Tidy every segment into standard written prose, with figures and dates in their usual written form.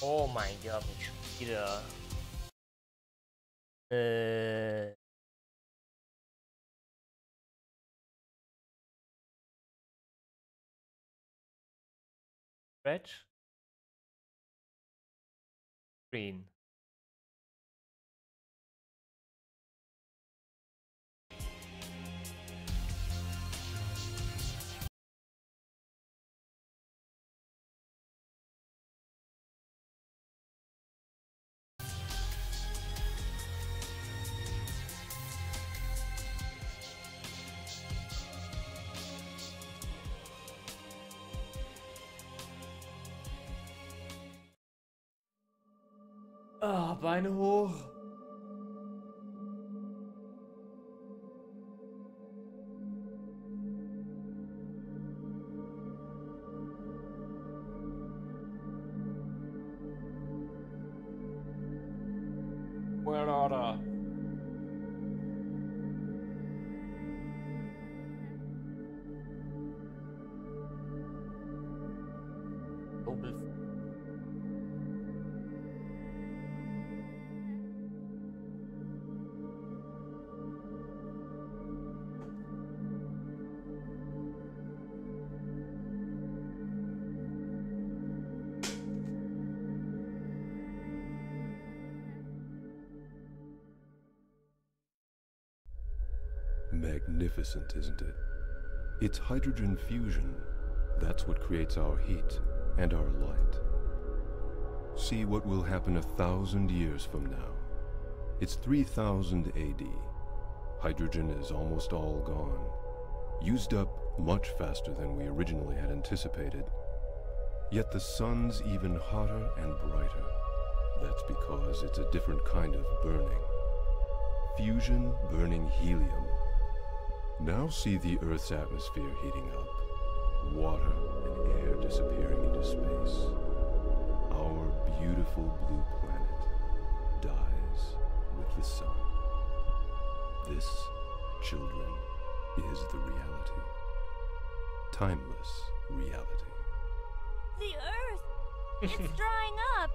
Oh my god，你出击了。Red, green. Ah, Beine hoch. Well, order. Global. Magnificent, isn't it? It's hydrogen fusion. That's what creates our heat and our light. See what will happen 1,000 years from now. It's 3000 AD. Hydrogen is almost all gone. Used up much faster than we originally had anticipated. Yet the sun's even hotter and brighter. That's because it's a different kind of burning. Fusion burning helium. Now see the Earth's atmosphere heating up. Water and air disappearing into space. Our beautiful blue planet dies with the sun. This, children, is the reality. Timeless reality. The Earth! It's drying up!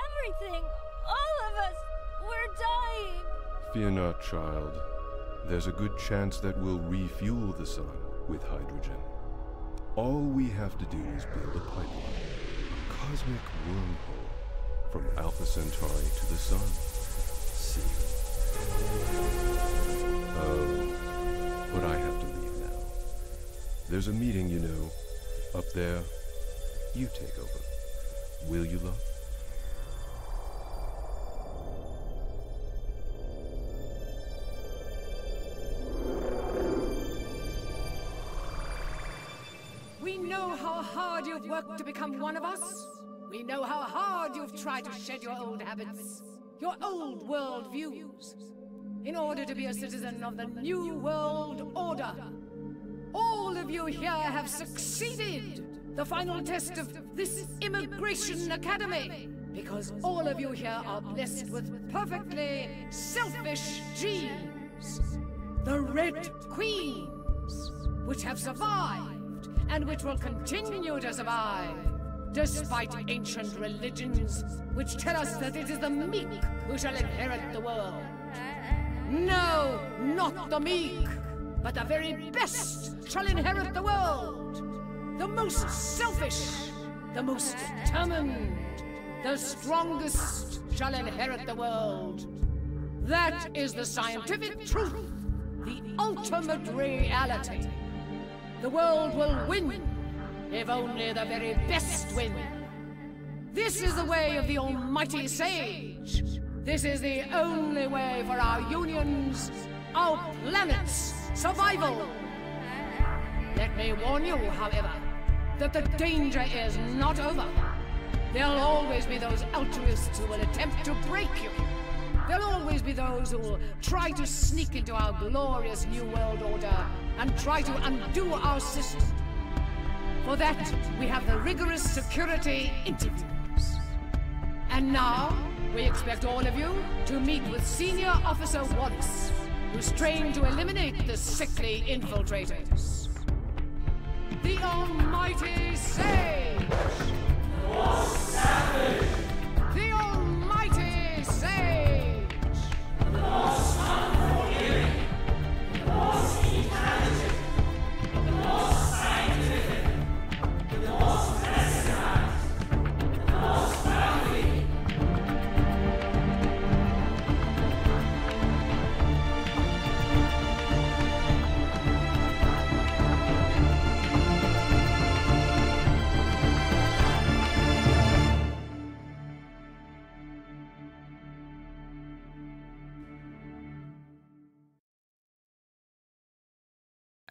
Everything! All of us! We're dying! Fear not, child. There's a good chance that we'll refuel the sun with hydrogen. All we have to do is build a pipeline, a cosmic wormhole, from Alpha Centauri to the sun. See? But I have to leave now. There's a meeting, you know, up there. You take over. Will you, love? We know how hard you've worked to become one of us. We know how hard you've tried to shed your old habits, your old world views, in order to be a citizen of the new world order. All of you here have succeeded the final test of this Immigration Academy, because all of you here are blessed with perfectly selfish genes. The Red Queens, which have survived and which will continue to survive, despite ancient religions which tell us that it is the meek who shall inherit the world. No, not the meek, but the very best shall inherit the world. The most selfish, the most determined, the strongest shall inherit the world. That is the scientific truth, the ultimate reality. The world will win, if only the very best win. This is the way of the almighty sage. This is the only way for our unions, our planet's survival. Let me warn you, however, that the danger is not over. There'll always be those altruists who will attempt to break you. There'll always be those who will try to sneak into our glorious new world order and try to undo our system. For that, we have the rigorous security interviews. And now, we expect all of you to meet with Senior Officer Wallace, who's trained to eliminate the sickly infiltrators. The Almighty Sage! For savage!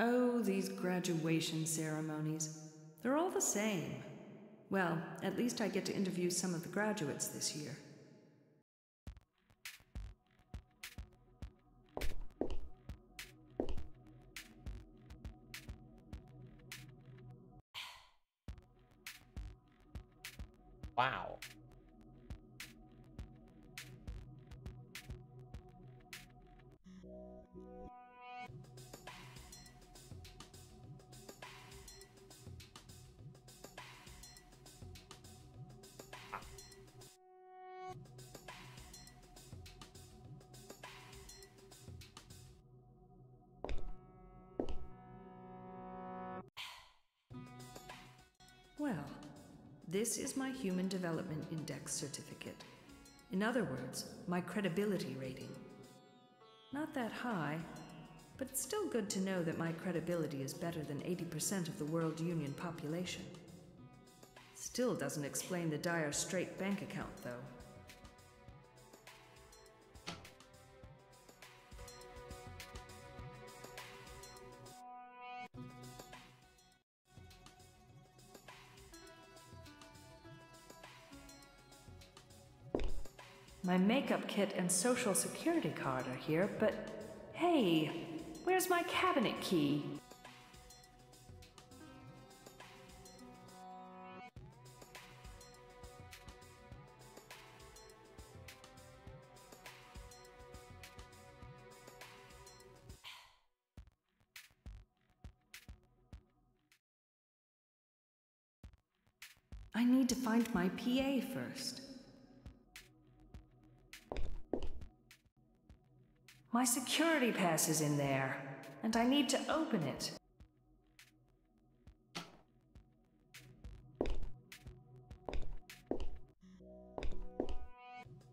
Oh, these graduation ceremonies. They're all the same. Well, at least I get to interview some of the graduates this year. Wow. Well, this is my Human Development Index certificate. In other words, my credibility rating. Not that high, but it's still good to know that my credibility is better than 80% of the World Union population. Still doesn't explain the dire straight bank account, though. My makeup kit and social security card are here, but hey, where's my cabinet key? I need to find my PA first. My security pass is in there, and I need to open it.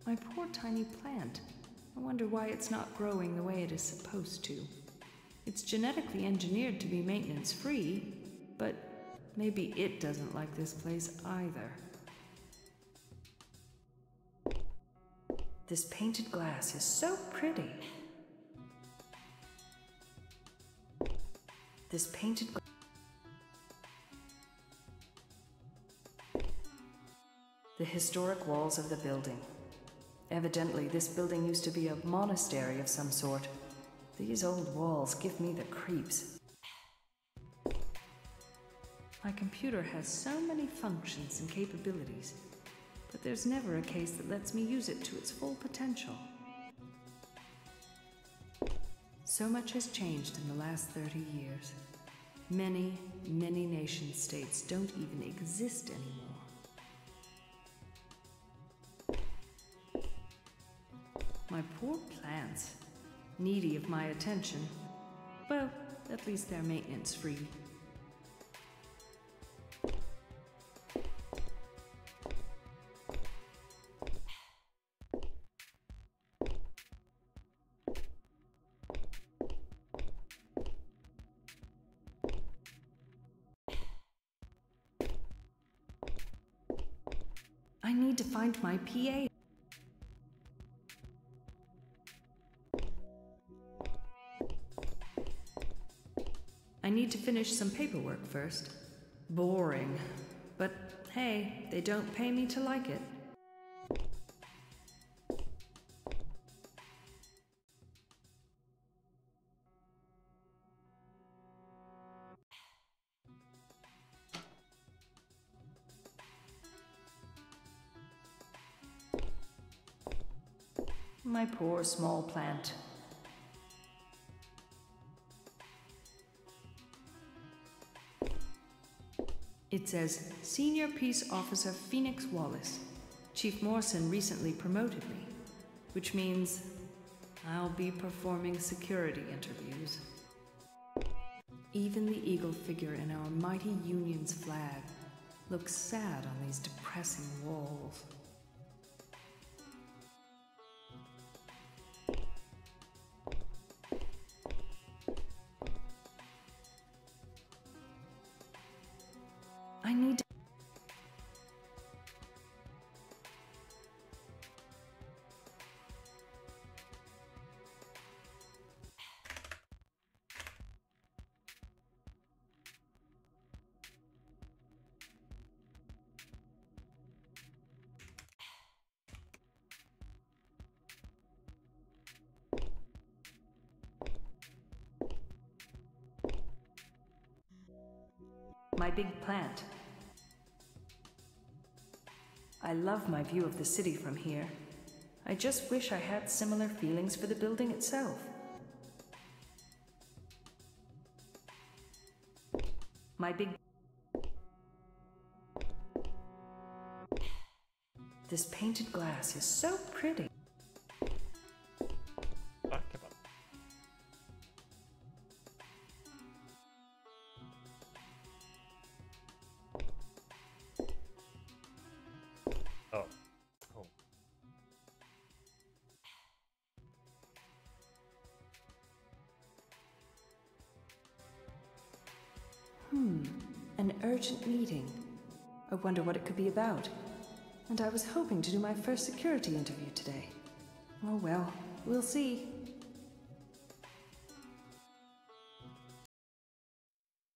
My poor tiny plant. I wonder why it's not growing the way it is supposed to. It's genetically engineered to be maintenance-free, but maybe it doesn't like this place either. This painted glass is so pretty. This painted glass. The historic walls of the building. Evidently, this building used to be a monastery of some sort. These old walls give me the creeps. My computer has so many functions and capabilities, but there's never a case that lets me use it to its full potential. So much has changed in the last 30 years. Many, many nation-states don't even exist anymore. My poor plants, needy of my attention. Well, at least they're maintenance-free. I need to find my PA. I need to finish some paperwork first. Boring. But hey, they don't pay me to like it. My poor small plant. It says, Senior Peace Officer Phoenix Wallace. Chief Morrison recently promoted me, which means I'll be performing security interviews. Even the eagle figure in our mighty Union's flag looks sad on these depressing walls. I need to... My big plant. I love my view of the city from here. I just wish I had similar feelings for the building itself. My big... This painted glass is so pretty. Fuck, come on. Oh. Cool. An urgent meeting. I wonder what it could be about. And I was hoping to do my first security interview today. Oh well, we'll see.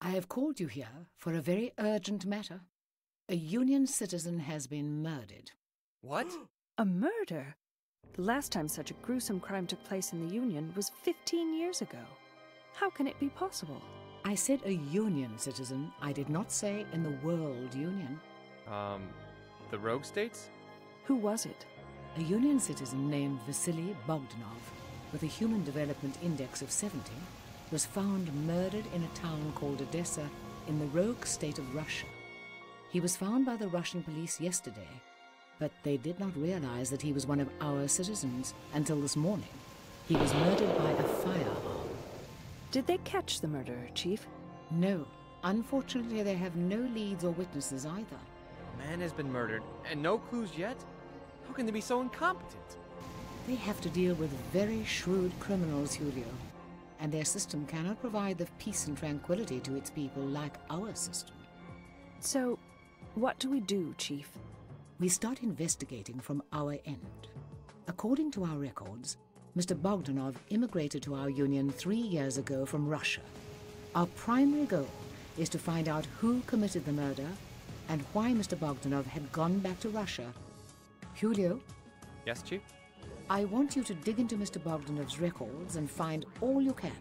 I have called you here for a very urgent matter. A Union citizen has been murdered. What? A murder? The last time such a gruesome crime took place in the Union was 15 years ago. How can it be possible? I said a Union citizen. I did not say in the World Union. The Rogue States? Who was it? A Union citizen named Vasily Bogdanov, with a Human Development Index of 70, was found murdered in a town called Odessa in the rogue state of Russia. He was found by the Russian police yesterday, but they did not realize that he was one of our citizens until this morning. He was murdered by a firearm. Did they catch the murderer, Chief? No. Unfortunately, they have no leads or witnesses either. A man has been murdered, and no clues yet? How can they be so incompetent? They have to deal with very shrewd criminals, Julio, and their system cannot provide the peace and tranquility to its people like our system. So, what do we do, Chief? We start investigating from our end. According to our records, Mr. Bogdanov immigrated to our Union 3 years ago from Russia. Our primary goal is to find out who committed the murder and why Mr. Bogdanov had gone back to Russia. Julio, Yes, Chief? I want you to dig into Mr. Bogdanov's records and find all you can.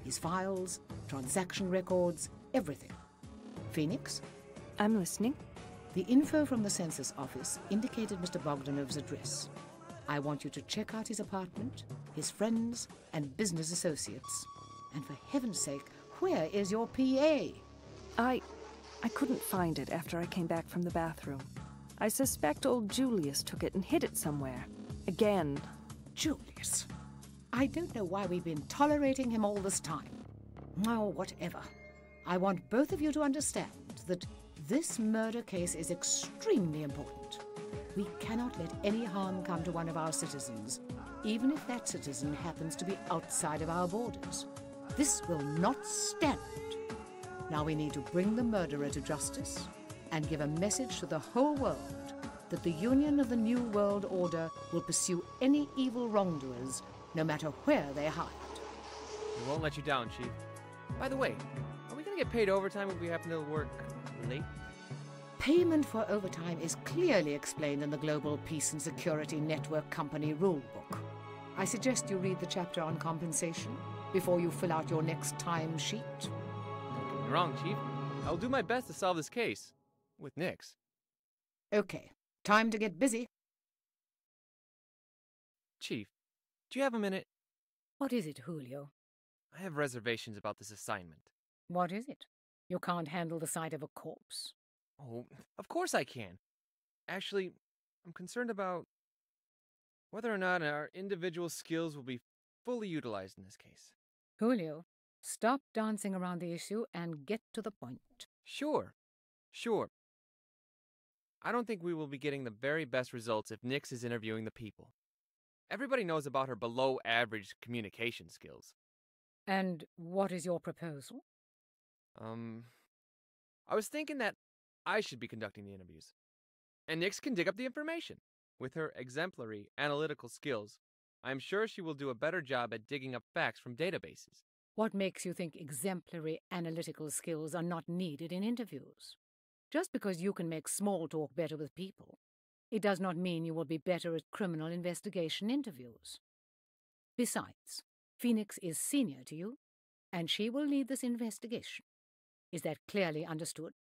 His files, transaction records, everything. Phoenix? I'm listening. The info from the census office indicated Mr. Bogdanov's address. I want you to check out his apartment, his friends, and business associates. And for heaven's sake, where is your PA? I couldn't find it after I came back from the bathroom. I suspect old Julius took it and hid it somewhere. Again. Julius. I don't know why we've been tolerating him all this time. Oh, whatever. I want both of you to understand that this murder case is extremely important. We cannot let any harm come to one of our citizens, even if that citizen happens to be outside of our borders. This will not stand. Now we need to bring the murderer to justice and give a message to the whole world that the Union of the New World Order will pursue any evil wrongdoers, no matter where they hide. We won't let you down, Chief. By the way, are we gonna get paid overtime if we happen to work late? Payment for overtime is clearly explained in the Global Peace and Security Network Company Rulebook. I suggest you read the chapter on compensation before you fill out your next time sheet. Don't get me wrong, Chief. I'll do my best to solve this case. With Nix. Okay, time to get busy. Chief, do you have a minute? What is it, Julio? I have reservations about this assignment. What is it? You can't handle the sight of a corpse. Oh, of course I can. Actually, I'm concerned about whether or not our individual skills will be fully utilized in this case. Julio, stop dancing around the issue and get to the point. Sure. I don't think we will be getting the very best results if Nix is interviewing the people. Everybody knows about her below-average communication skills. And what is your proposal? I was thinking that I should be conducting the interviews. And Nix can dig up the information. With her exemplary analytical skills, I am sure she will do a better job at digging up facts from databases. What makes you think exemplary analytical skills are not needed in interviews? Just because you can make small talk better with people, it does not mean you will be better at criminal investigation interviews. Besides, Phoenix is senior to you, and she will lead this investigation. Is that clearly understood?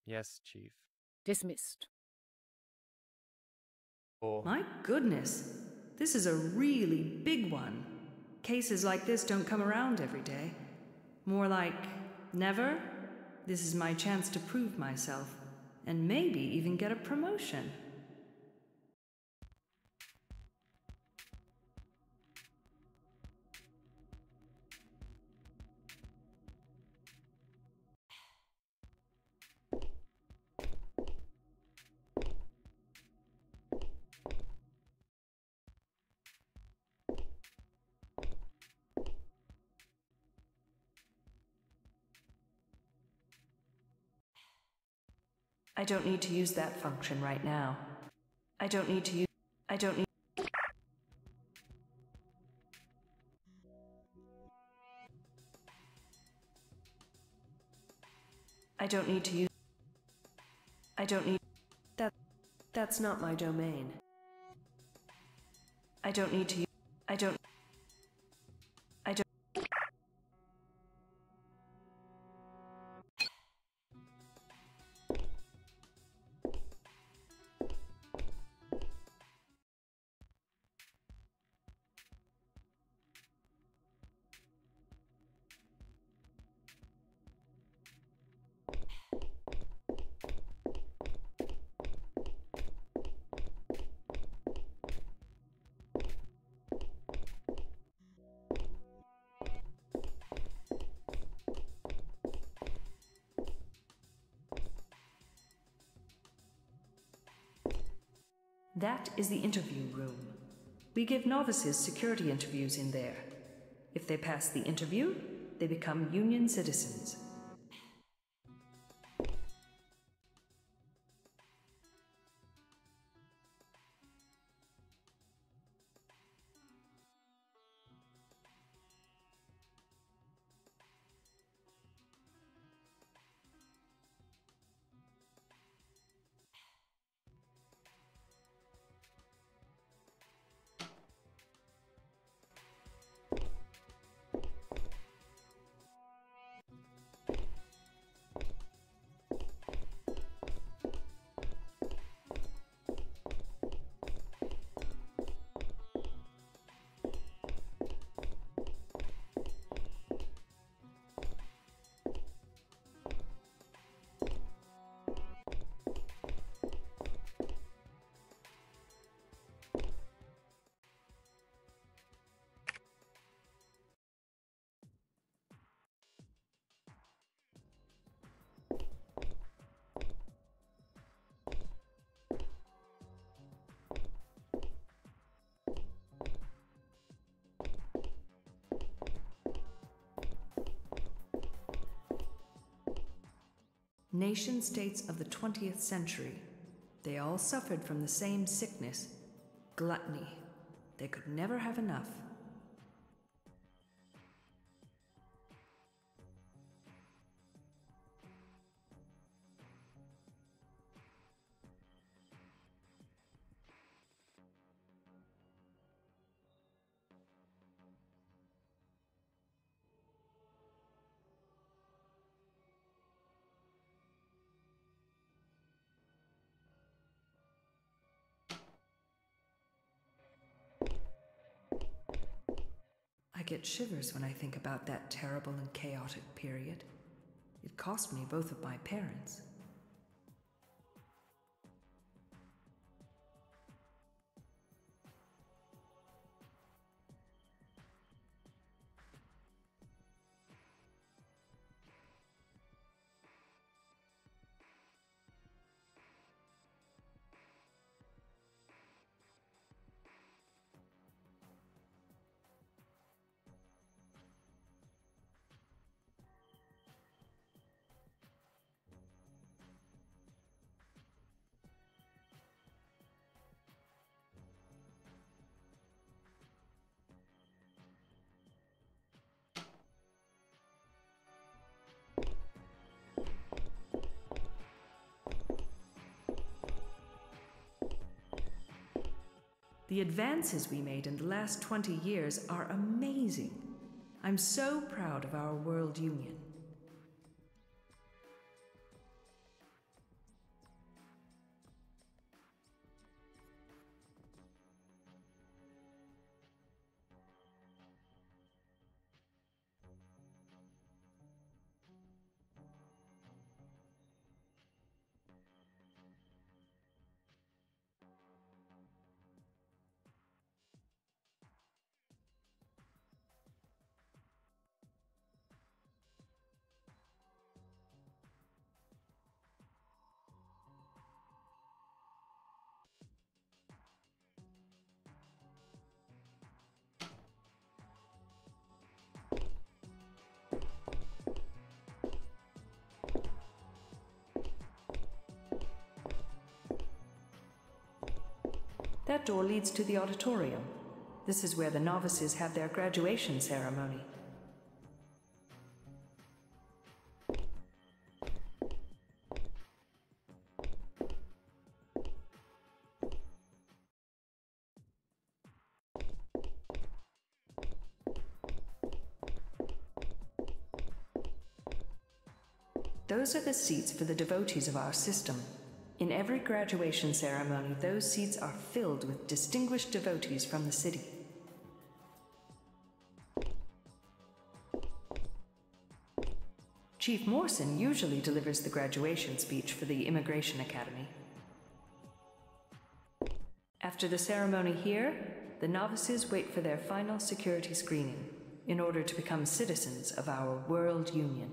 Yes, Chief. Dismissed. Or My goodness, this is a really big one. Cases like this don't come around every day. More like never. This is my chance to prove myself, and maybe even get a promotion. I don't need to use that function right now. I don't need to use... I don't need... I don't need to use... I don't need... That's not my domain. I don't need to use... I don't... I don't... That is the interview room. We give novices security interviews in there. If they pass the interview, they become Union citizens. Nation states of the 20th century. They all suffered from the same sickness, gluttony. They could never have enough. I get shivers when I think about that terrible and chaotic period. It cost me both of my parents. The advances we made in the last 20 years are amazing. I'm so proud of our World Union. That door leads to the auditorium. This is where the novices have their graduation ceremony. Those are the seats for the devotees of our system. In every graduation ceremony, those seats are filled with distinguished devotees from the city. Chief Morrison usually delivers the graduation speech for the Immigration Academy. After the ceremony here, the novices wait for their final security screening in order to become citizens of our World Union.